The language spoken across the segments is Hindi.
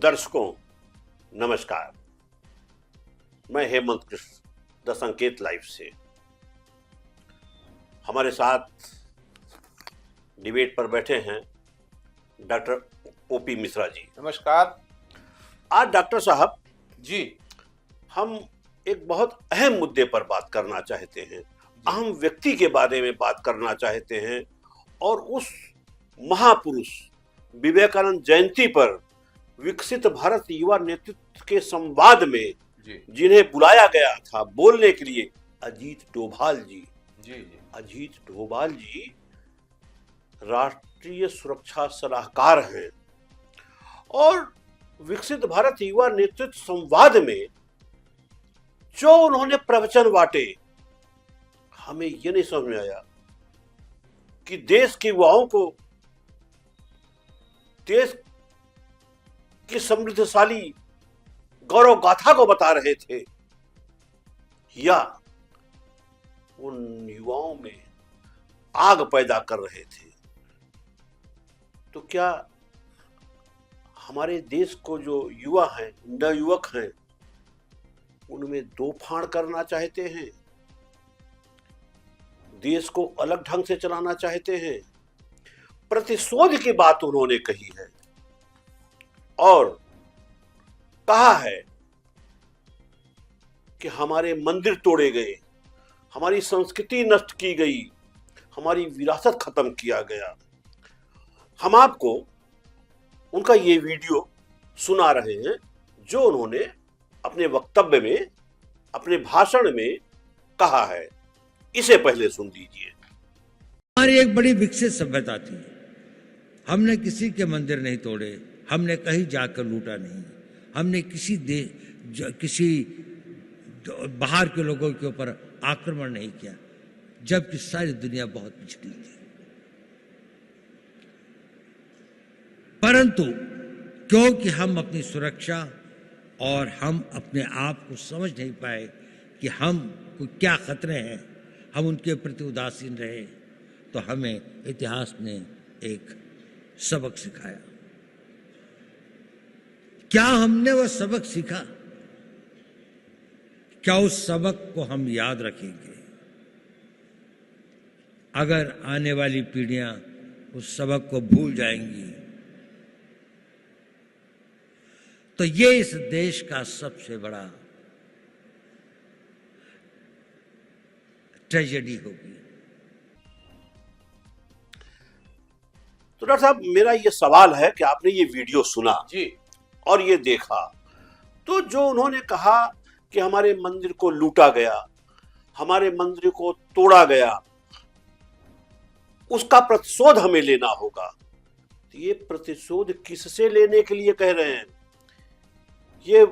दर्शकों नमस्कार। मैं हेमंत कृष्ण द संकेत लाइव से। हमारे साथ डिबेट पर बैठे हैं डॉक्टर ओपी मिश्रा जी। नमस्कार। आज डॉक्टर साहब जी हम एक बहुत अहम मुद्दे पर बात करना चाहते हैं, अहम व्यक्ति के बारे में बात करना चाहते हैं और उस महापुरुष विवेकानंद जयंती पर विकसित भारत युवा नेतृत्व के संवाद में जिन्हें बुलाया गया था बोलने के लिए, अजीत डोभाल जी। अजीत डोभाल जी राष्ट्रीय सुरक्षा सलाहकार हैं और विकसित भारत युवा नेतृत्व संवाद में जो उन्होंने प्रवचन बांटे, हमें यह नहीं समझ में आया कि देश के युवाओं को देश की समृद्धशाली गौरव गाथा को बता रहे थे या उन युवाओं में आग पैदा कर रहे थे। तो क्या हमारे देश को जो युवा हैं, नवयुवक हैं, उनमें दो फाड़ करना चाहते हैं, देश को अलग ढंग से चलाना चाहते हैं? प्रतिशोध की बात उन्होंने कही है और कहा है कि हमारे मंदिर तोड़े गए, हमारी संस्कृति नष्ट की गई, हमारी विरासत खत्म किया गया। हम आपको उनका ये वीडियो सुना रहे हैं जो उन्होंने अपने वक्तव्य में, अपने भाषण में कहा है। इसे पहले सुन लीजिए। हमारी एक बड़ी विकसित सभ्यता थी। हमने किसी के मंदिर नहीं तोड़े, हमने कहीं जाकर लूटा नहीं, हमने किसी बाहर के लोगों के ऊपर आक्रमण नहीं किया, जबकि सारी दुनिया बहुत पिछड़ी थी। परंतु क्योंकि हम अपनी सुरक्षा और हम अपने आप को समझ नहीं पाए कि हम को क्या खतरे हैं, हम उनके प्रति उदासीन रहे, तो हमें इतिहास ने एक सबक सिखाया। क्या हमने वह सबक सीखा? क्या उस सबक को हम याद रखेंगे? अगर आने वाली पीढ़ियां उस सबक को भूल जाएंगी तो ये इस देश का सबसे बड़ा ट्रेजेडी होगी। तो डॉक्टर साहब, मेरा ये सवाल है कि आपने ये वीडियो सुना जी और ये देखा, तो जो उन्होंने कहा कि हमारे मंदिर को लूटा गया, हमारे मंदिर को तोड़ा गया, उसका प्रतिशोध हमें लेना होगा। तो ये प्रतिशोध किससे लेने के लिए कह रहे हैं? ये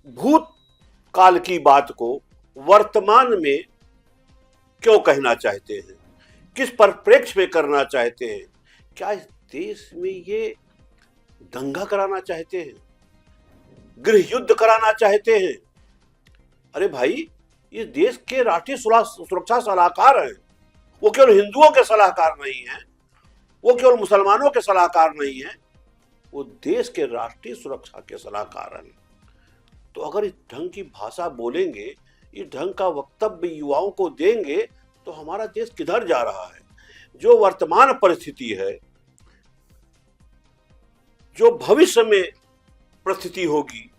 भूतकाल की बात को वर्तमान में क्यों कहना चाहते हैं? किस परिप्रेक्ष्य में करना चाहते हैं? क्या इस देश में ये दंगा कराना चाहते हैं? गृह युद्ध कराना चाहते हैं? अरे भाई, इस देश के राष्ट्रीय सुरक्षा सलाहकार हैं। वो केवल हिंदुओं के सलाहकार नहीं हैं, वो केवल मुसलमानों के सलाहकार नहीं हैं, वो देश के राष्ट्रीय सुरक्षा के सलाहकार हैं। तो अगर इस ढंग की भाषा बोलेंगे, इस ढंग का वक्तव्य युवाओं को देंगे, तो हमारा देश किधर जा रहा है? जो वर्तमान परिस्थिति है, जो भविष्य में परिस्थिति होगी,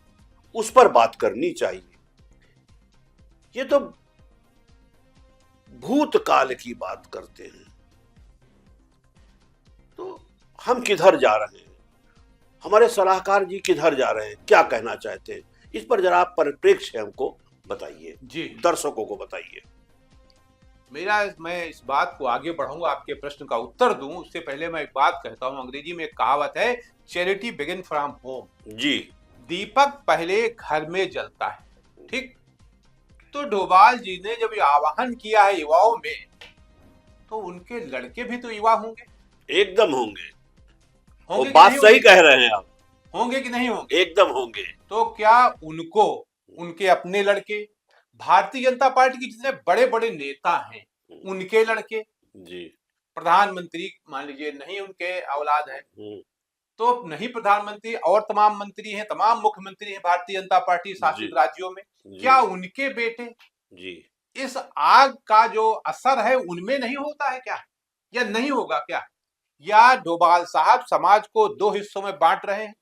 उस पर बात करनी चाहिए। ये तो भूतकाल की बात करते हैं। तो हम किधर जा रहे हैं? हमारे सलाहकार जी किधर जा रहे हैं? क्या कहना चाहते हैं? इस पर जरा आप परिप्रेक्ष्य हमको बताइए, जी दर्शकों को बताइए। मैं इस बात को आगे बढ़ाऊंगा, आपके प्रश्न का उत्तर दूं उससे पहले मैं एक बात कहता हूं। अंग्रेजी में एक कहावत है, चैरिटी बिगिन फ्रॉम होम। जी, दीपक पहले घर में जलता है। ठीक, तो डोभाल जी ने जब ये आह्वान किया है युवाओं में, तो उनके लड़के भी तो युवा होंगे। एकदम होंगे। वो कि बात नहीं सही होंगे? कह रहे हैं आप। होंगे कि नहीं होंगे? एकदम होंगे। तो क्या उनको, उनके अपने लड़के, भारतीय जनता पार्टी के जितने बड़े बड़े नेता हैं उनके लड़के, जी, प्रधानमंत्री मान लीजिए नहीं उनके औलाद है, तो नहीं प्रधानमंत्री और तमाम मंत्री हैं, तमाम मुख्यमंत्री हैं भारतीय जनता पार्टी शासित जी। राज्यों में, जी। क्या उनके बेटे जी। इस आग का जो असर है उनमें नहीं होता है क्या, या नहीं होगा क्या? या डोभाल साहब समाज को दो हिस्सों में बांट रहे हैं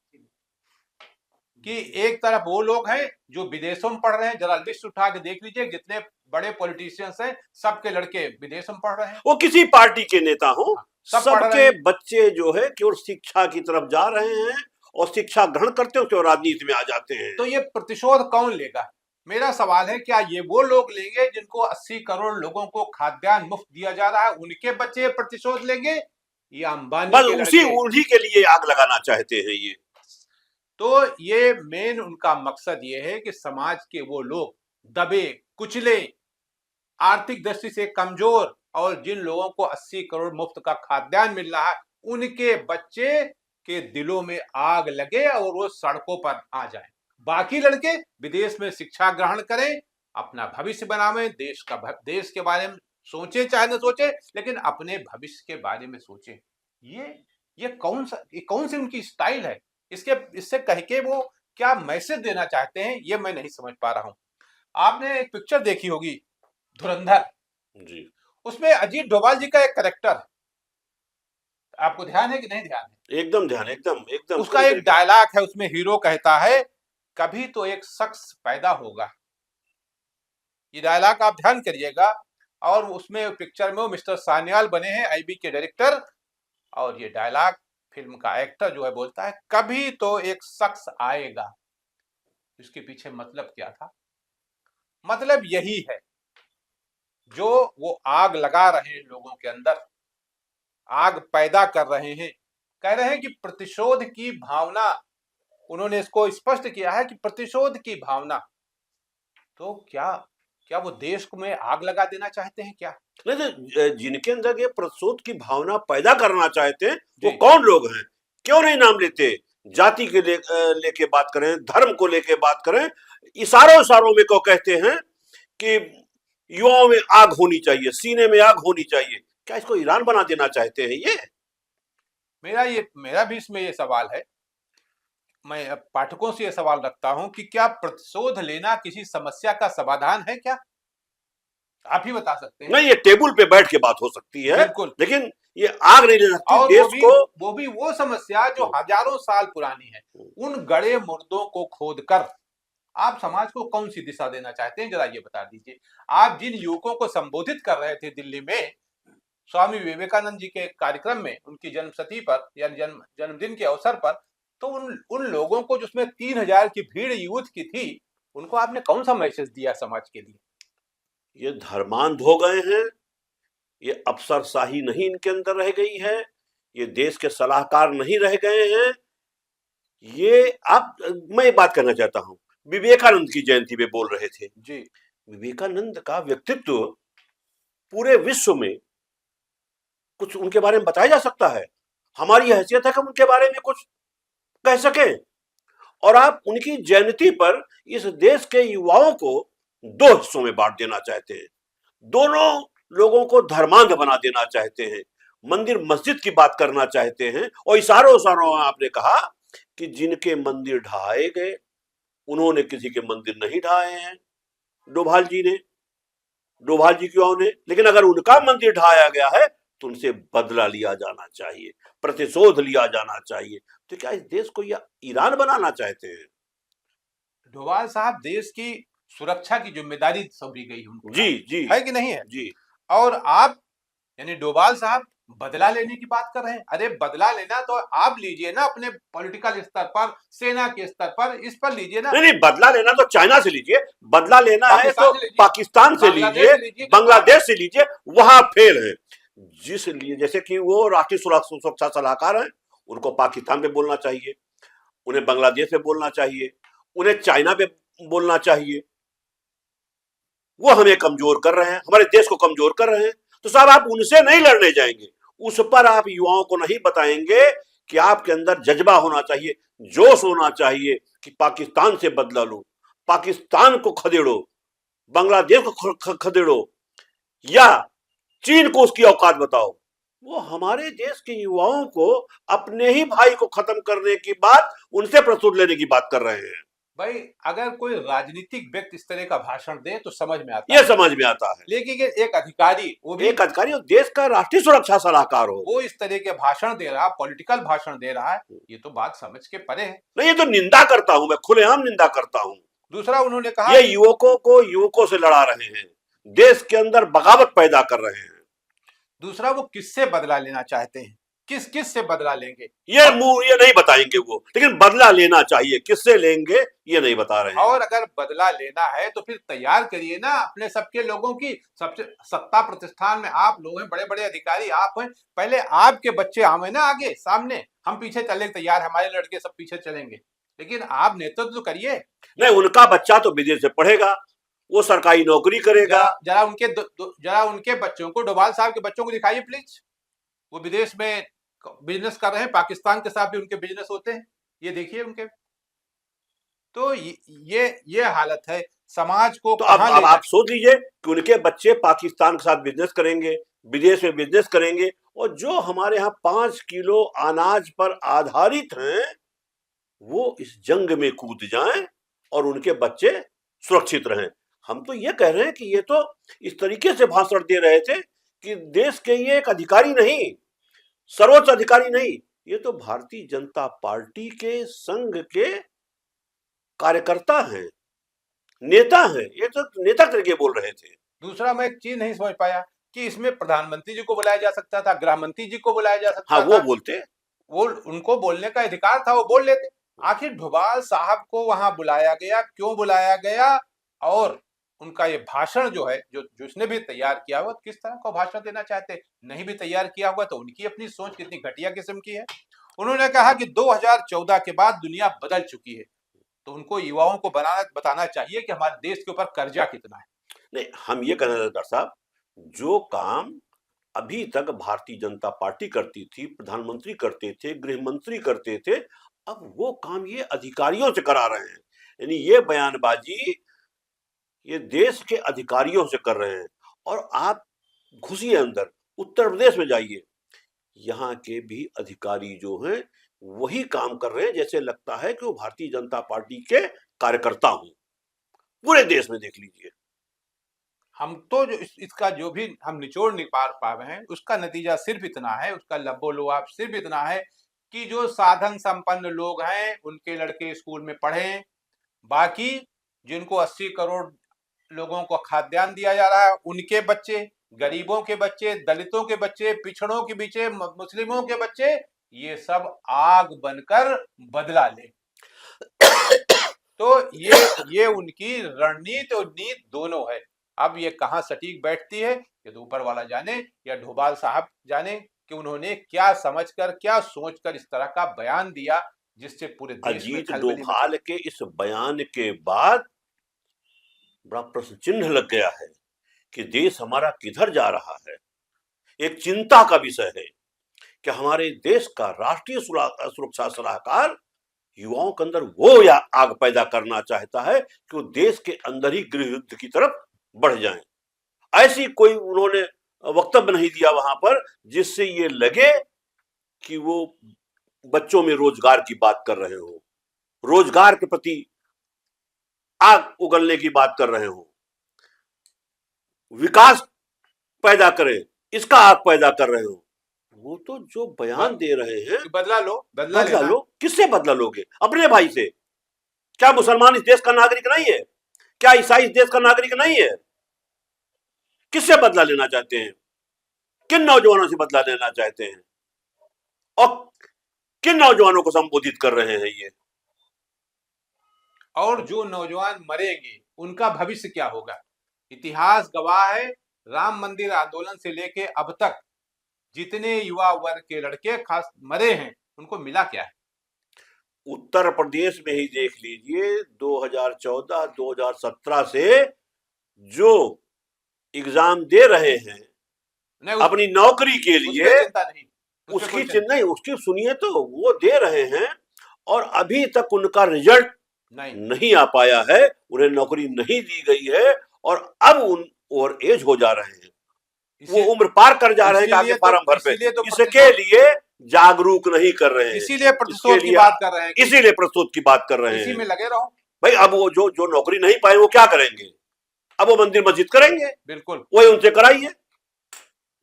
कि एक तरफ वो लोग हैं जो विदेशों में पढ़ रहे हैं, जरा लिस्ट उठा के देख लीजिए जितने बड़े पॉलिटिशियंस हैं सबके लड़के विदेशों में पढ़ रहे हैं, वो किसी पार्टी के नेता हो, सब पढ़ रहे सबके हैं। बच्चे जो है केवल शिक्षा की तरफ जा रहे हैं और शिक्षा ग्रहण करते हैं, उसके राजनीति में आ जाते हैं। तो ये प्रतिशोध कौन लेगा? मेरा सवाल है, क्या ये वो लोग लेंगे जिनको 80 करोड़ लोगों को खाद्यान्न मुफ्त दिया जा रहा है, उनके बच्चे प्रतिशोध लेंगे, या अंबानी बस के उसी लड़के? उन्हीं के लिए आग लगाना चाहते हैं ये। तो ये मेन उनका मकसद ये है कि समाज के वो लोग दबे कुचले, आर्थिक दृष्टि से कमजोर और जिन लोगों को 80 करोड़ मुफ्त का खाद्यान्न मिल रहा है, उनके बच्चे के दिलों में आग लगे और वो सड़कों पर आ जाएं। बाकी लड़के विदेश में शिक्षा ग्रहण करें, अपना भविष्य बनावें, देश के बारे में सोचें, चाहे न सोचें, लेकिन अपने भविष्य के बारे में सोचें। ये कौन सी उनकी स्टाइल है? इससे कह के वो क्या मैसेज देना चाहते हैं, ये मैं नहीं समझ पा रहा हूं। आपने एक पिक्चर देखी होगी धुरंधर, जी। उसमें अजीत डोभाल जी का एक कैरेक्टर है, आपको ध्यान है कि नहीं ध्यान है? एकदम ध्यान, एकदम एकदम। उसका एक डायलॉग है, उसमें हीरो कहता है, कभी तो एक शख्स पैदा होगा। ये डायलॉग आप ध्यान करिएगा, और उसमें पिक्चर में वो मिस्टर सान्याल बने हैं, आईबी के डायरेक्टर, और ये डायलॉग फिल्म का एक्टर जो है बोलता है, कभी तो एक शख्स आएगा। इसके पीछे मतलब क्या था? मतलब यही है, जो वो आग लगा रहे हैं लोगों के अंदर, आग पैदा कर रहे हैं, कह रहे हैं कि प्रतिशोध की भावना, उन्होंने इसको स्पष्ट किया है कि प्रतिशोध की भावना। तो क्या वो देश में आग लगा देना चाहते हैं क्या? नहीं, जिनके अंदर ये प्रतिशोध की भावना पैदा करना चाहते हैं वो जी। कौन लोग हैं? क्यों नहीं नाम लेते? जाति के लेके बात करें, धर्म को लेके बात करें, इशारों में को कहते हैं कि युवाओं में आग होनी चाहिए, सीने में आग होनी चाहिए। क्या इसको ईरान बना देना चाहते हैं ये? मेरा भी इसमें ये सवाल है, मैं पाठकों से ये सवाल रखता हूं कि क्या प्रतिशोध लेना किसी समस्या का समाधान है क्या? आप ही बता सकते हैं। नहीं, ये टेबल पे बैठ के बात हो सकती है, बिल्कुल। लेकिन ये आग नहीं ले सकती और देश को। वो समस्या जो हजारों साल पुरानी है, उन गड़े मुर्दों को खोदकर आप समाज को कौन सी दिशा देना चाहते हैं, जरा ये बता दीजिए। आप जिन युवकों को संबोधित कर रहे थे दिल्ली में स्वामी विवेकानंद जी के कार्यक्रम में, उनकी जन्मशती पर या जन्मदिन के अवसर पर, तो उन लोगों को, जिसमें 3000 की भीड़ यूथ की थी, उनको आपने कौन सा मैसेज दिया समाज के लिए? ये धर्मांध हो गए हैं, ये अफसरशाही नहीं इनके अंदर रह गई है, ये देश के सलाहकार नहीं रह गए हैं। मैं बात करना चाहता हूं, विवेकानंद की जयंती पे बोल रहे थे जी। विवेकानंद का व्यक्तित्व पूरे विश्व में कुछ उनके बारे में बताया जा सकता है। हमारी हैसियत है कि हम उनके बारे में कुछ कह सकें, और आप उनकी जयंती पर इस देश के युवाओं को दो हिस्सों में बांट देना चाहते हैं, दोनों लोगों को धर्मांध बना देना चाहते हैं, मंदिर मस्जिद की बात करना चाहते हैं, और इशारों में आपने कहा कि जिनके मंदिर ढहाए गए, उन्होंने किसी के मंदिर नहीं ढहाए हैं, डोभाल जी की युवाओं ने। लेकिन अगर उनका मंदिर ढहाया गया है तो उनसे बदला लिया जाना चाहिए, प्रतिशोध लिया जाना चाहिए। तो क्या इस देश को या ईरान बनाना चाहते हैं? डोभाल साहब, देश की सुरक्षा की जिम्मेदारी सौंपी गई उनको, जी है कि नहीं है? जी। और आप यानी डोभाल साहब बदला लेने की बात कर रहे हैं। अरे बदला लेना तो आप लीजिए ना, अपने पॉलिटिकल स्तर पर, सेना के स्तर पर, इस पर लीजिए ना। नहीं, बदला लेना तो चाइना से लीजिए, बदला लेना है तो पाकिस्तान से लीजिए, बांग्लादेश से लीजिए, वहां फेल है। जैसे कि वो राष्ट्रीय सुरक्षा सलाहकार हैं, उनको पाकिस्तान पे बोलना चाहिए, उन्हें बांग्लादेश पे बोलना चाहिए, उन्हें चाइना पे बोलना चाहिए। वो हमें कमजोर कर रहे हैं, हमारे देश को कमजोर कर रहे हैं। तो साहब, आप उनसे नहीं लड़ने जाएंगे, उस पर आप युवाओं को नहीं बताएंगे कि आपके अंदर जज्बा होना चाहिए, जोश होना चाहिए कि पाकिस्तान से बदला लो, पाकिस्तान को खदेड़ो, बांग्लादेश को खदेड़ो, या चीन को उसकी औकात बताओ। वो हमारे देश के युवाओं को अपने ही भाई को खत्म करने की बात, उनसे प्रस्तुत लेने की बात कर रहे हैं। भाई अगर कोई राजनीतिक व्यक्ति इस तरह का भाषण दे तो समझ में आता ये है, समझ में आता है। लेकिन एक अधिकारी, वो भी एक अधिकारी और देश का राष्ट्रीय सुरक्षा सलाहकार हो, वो इस तरह के भाषण दे रहा, पॉलिटिकल भाषण दे रहा है, ये तो बात समझ के परे है। नहीं, ये तो निंदा करता हूं, मैं खुलेआम निंदा करता हूं। दूसरा उन्होंने कहा ये युवकों को युवकों से लड़ा रहे हैं, देश के अंदर बगावत पैदा कर रहे हैं। दूसरा वो किससे बदला लेना चाहते हैं, किस किस से बदला लेंगे, ये नहीं बताएंगे वो, लेकिन बदला लेना चाहिए, किससे लेंगे ये नहीं बता रहे हैं। और अगर बदला लेना है तो फिर तैयार करिए ना अपने सबके लोगों की। सबसे सत्ता प्रतिष्ठान में आप लोग हैं, बड़े बड़े अधिकारी आप हैं, पहले आपके बच्चे आवे ना आगे सामने, हम पीछे चले तैयार, हमारे लड़के सब पीछे चलेंगे, लेकिन आप नेतृत्व करिए। नहीं, उनका बच्चा तो विदेश से पढ़ेगा, वो सरकारी नौकरी करेगा। जरा उनके बच्चों को, डोभाल साहब के बच्चों को दिखाइए प्लीज, वो विदेश में बिजनेस कर रहे हैं, पाकिस्तान के साथ भी उनके बिजनेस होते हैं, ये देखिए उनके। तो ये हालत है समाज को। तो अब आप सोच लीजिए कि उनके बच्चे पाकिस्तान के साथ बिजनेस करेंगे, विदेश में बिजनेस करेंगे, और जो हमारे यहाँ 5 किलो अनाज पर आधारित हैं वो इस जंग में कूद जाएं और उनके बच्चे सुरक्षित रहें। हम तो ये कह रहे हैं कि ये तो इस तरीके से भाषण दे रहे थे कि देश के ये एक अधिकारी नहीं, सर्वोच्च अधिकारी नहीं, ये तो भारतीय जनता पार्टी के संघ के कार्यकर्ता हैं, नेता हैं, ये तो नेता करके बोल रहे थे। दूसरा मैं एक चीज नहीं समझ पाया कि इसमें प्रधानमंत्री जी को बुलाया जा सकता था, गृह मंत्री जी को बुलाया जा सकता हाँ, था, वो बोलते, वो उनको बोलने का अधिकार था, वो बोल लेते। आखिर डोभाल साहब को वहां बुलाया गया, क्यों बुलाया गया, और उनका ये भाषण जो है, जो जिसने भी तैयार किया हुआ, किस तरह का भाषण देना चाहते, नहीं भी तैयार किया हुआ तो उनकी अपनी सोच कितनी घटिया किस्म की है। उन्होंने कहा कि 2014 के बाद दुनिया बदल चुकी है, तो उनको युवाओं को बताना चाहिए कि हमारे देश के ऊपर कर्जा कितना है। नहीं, हम ये कहना चाहते डॉक्टर साहब, जो काम अभी तक भारतीय जनता पार्टी करती थी, प्रधानमंत्री करते थे, गृह मंत्री करते थे, अब वो काम ये अधिकारियों से करा रहे हैं। यानी ये बयानबाजी ये देश के अधिकारियों से कर रहे हैं। और आप घुसिए अंदर, उत्तर प्रदेश में जाइए, यहाँ के भी अधिकारी जो हैं वही काम कर रहे हैं, जैसे लगता है कि वो भारतीय जनता पार्टी के कार्यकर्ता हों। पूरे देश में देख लीजिए। हम तो जो इसका जो भी हम निचोड़ निकाल पा रहे हैं, उसका नतीजा सिर्फ इतना है, उसका लबो-लुआब सिर्फ इतना है कि जो साधन संपन्न लोग हैं उनके लड़के स्कूल में पढ़ें, बाकी जिनको 80 करोड़ लोगों को खाद्यान्न दिया जा रहा है उनके बच्चे, गरीबों के बच्चे, दलितों के बच्चे, पिछड़ों के बच्चे, मुस्लिमों के बच्चे, ये सब आग बनकर बदला ले। तो ये उनकी रणनीति और नीति दोनों है। अब ये कहां सटीक बैठती है ये तो ऊपर वाला जाने, या डोभाल साहब जाने कि उन्होंने क्या समझकर, क्या सोचकर इस तरह का बयान दिया जिससे पूरे देश में अजीत खलबली डोभाल के इस बयान के बाद बड़ा प्रश्न चिन्ह लग गया है कि देश हमारा किधर जा रहा है। एक चिंता का विषय है कि हमारे देश का राष्ट्रीय सुरक्षा सलाहकार युवाओं के अंदर वो या आग पैदा करना चाहता है कि वो देश के अंदर ही गृह युद्ध की तरफ बढ़ जाएं। ऐसी कोई उन्होंने वक्तव्य नहीं दिया वहां पर जिससे ये लगे कि वो बच्चों में रोजगार की बात कर रहे हो, रोजगार के प्रति आग उगलने की बात कर रहे हो, विकास पैदा करें इसका आग पैदा कर रहे हो। वो तो जो बयान दे रहे हैं, बदला लो, बदला लो, किससे बदला लोगे? अपने भाई से। क्या मुसलमान इस देश का नागरिक नहीं है? क्या ईसाई इस देश का नागरिक नहीं है? किससे बदला लेना चाहते हैं? किन नौजवानों से बदला लेना चाहते हैं और किन नौजवानों को संबोधित कर रहे हैं ये? और जो नौजवान मरेंगे उनका भविष्य क्या होगा? इतिहास गवाह है, राम मंदिर आंदोलन से लेके अब तक जितने युवा वर्ग के लड़के खास मरे हैं उनको मिला क्या है? उत्तर प्रदेश में ही देख लीजिए, 2014-2017 से जो एग्जाम दे रहे हैं अपनी नौकरी के लिए, उसकी सुनिए तो वो दे रहे हैं और अभी तक उनका रिजल्ट नहीं आ पाया है, उन्हें नौकरी नहीं दी गई है और अब उन ओवर एज हो जा रहे हैं। वो उम्र पार कर जा रहे हैं कि आगे फार्म भर पे, इसके लिए जागरूक नहीं कर रहे हैं, इसीलिए प्रतिशोध की बात कर रहे हैं, इसीलिए प्रतिशोध की बात कर रहे हैं। इसी में लगे रहो भाई। अब वो जो नौकरी नहीं पाए वो क्या करेंगे? अब वो मंदिर मस्जिद करेंगे, बिल्कुल वही उनसे कराइए।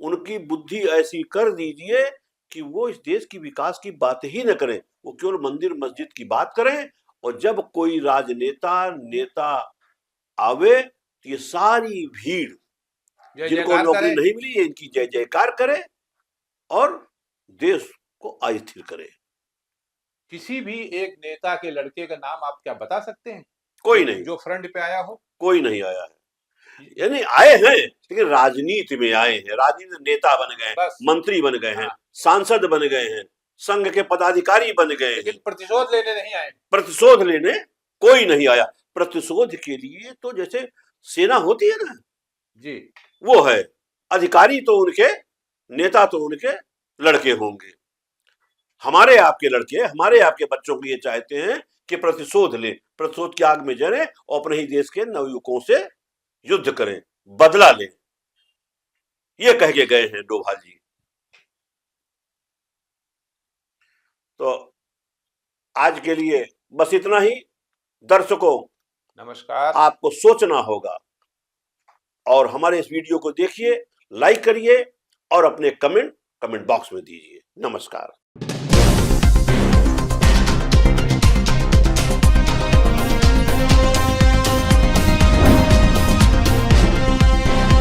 उनकी बुद्धि ऐसी कर दीजिए कि वो इस देश की विकास की बात ही न करें, वो केवल मंदिर मस्जिद की बात करें। और जब कोई नेता आवे तो ये सारी भीड़ जिनको नौकरी नहीं मिली है इनकी जय जयकार करे और देश को अस्थिर करे। किसी भी एक नेता के लड़के का नाम आप क्या बता सकते हैं? कोई नहीं जो फ्रंट पे आया हो, कोई नहीं आया है। यानी आए हैं लेकिन राजनीति में आए हैं, राजनीति नेता बन गए हैं, मंत्री बन गए हैं, सांसद बन गए हैं, संघ के पदाधिकारी बन गए हैं, प्रतिशोध लेने नहीं आए। प्रतिशोध लेने कोई नहीं आया। प्रतिशोध के लिए तो जैसे सेना होती है ना जी, वो है। अधिकारी तो उनके, नेता तो उनके लड़के होंगे। हमारे आपके लड़के, हमारे आपके बच्चों के लिए चाहते हैं कि प्रतिशोध ले, प्रतिशोध की आग में जले और अपने ही देश के नवयुवकों से युद्ध करें, बदला लें। ये कह के गए हैं डोभाल जी। तो आज के लिए बस इतना ही। दर्शकों नमस्कार। आपको सोचना होगा और हमारे इस वीडियो को देखिए, लाइक करिए और अपने कमेंट बॉक्स में दीजिए। नमस्कार।